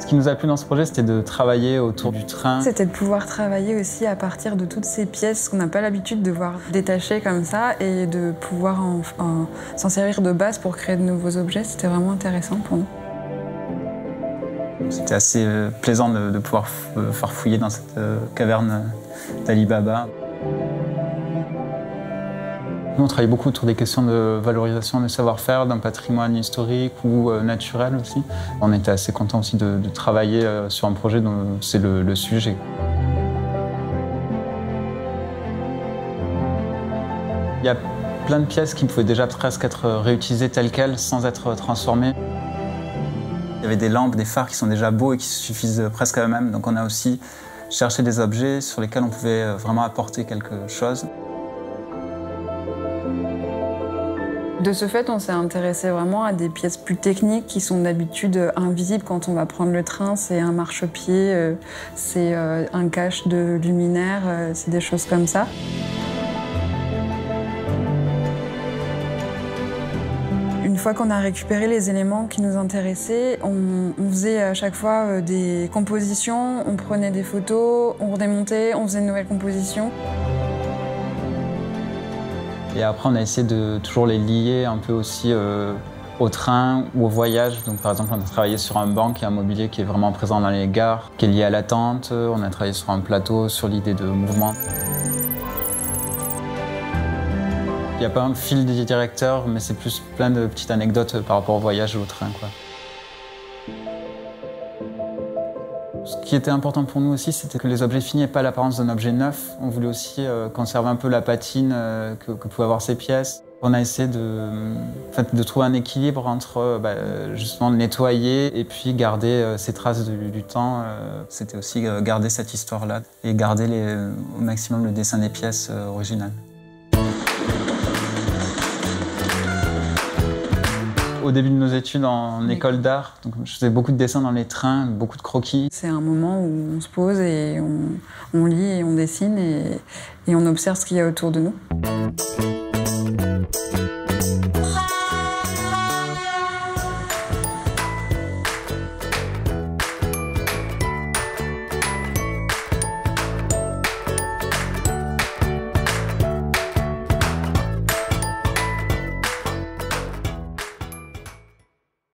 qui nous a plu dans ce projet, c'était de travailler autour du train. C'était de pouvoir travailler aussi à partir de toutes ces pièces qu'on n'a pas l'habitude de voir détachées comme ça et de pouvoir s'en servir de base pour créer de nouveaux objets. C'était vraiment intéressant pour nous. C'était assez plaisant de pouvoir farfouiller dans cette caverne d'Ali Baba. Nous, on travaille beaucoup autour des questions de valorisation des savoir-faire, d'un patrimoine historique ou naturel aussi. On était assez contents aussi de travailler sur un projet dont c'est le sujet. Il y a plein de pièces qui pouvaient déjà presque être réutilisées telles quelles sans être transformées. Il y avait des lampes, des phares qui sont déjà beaux et qui suffisent presque à eux-mêmes. Donc on a aussi cherché des objets sur lesquels on pouvait vraiment apporter quelque chose. De ce fait, on s'est intéressé vraiment à des pièces plus techniques qui sont d'habitude invisibles quand on va prendre le train. C'est un marchepied, c'est un cache de luminaire, c'est des choses comme ça. Une fois qu'on a récupéré les éléments qui nous intéressaient, on faisait à chaque fois des compositions, on prenait des photos, on redémontait, on faisait une nouvelle composition. Et après, on a essayé de toujours les lier un peu aussi au train ou au voyage. Donc, par exemple, on a travaillé sur un banc qui est un mobilier qui est vraiment présent dans les gares, qui est lié à l'attente. On a travaillé sur un plateau, sur l'idée de mouvement. Il n'y a pas un fil directeur, mais c'est plus plein de petites anecdotes par rapport au voyage et au train, quoi. Ce qui était important pour nous aussi, c'était que les objets finis n'aient pas l'apparence d'un objet neuf. On voulait aussi conserver un peu la patine que pouvaient avoir ces pièces. On a essayé de trouver un équilibre entre justement nettoyer et puis garder ces traces du temps. C'était aussi garder cette histoire-là et garder au maximum le dessin des pièces originales. Au début de nos études en école d'art, je faisais beaucoup de dessins dans les trains, beaucoup de croquis. C'est un moment où on se pose et on lit et on dessine et on observe ce qu'il y a autour de nous.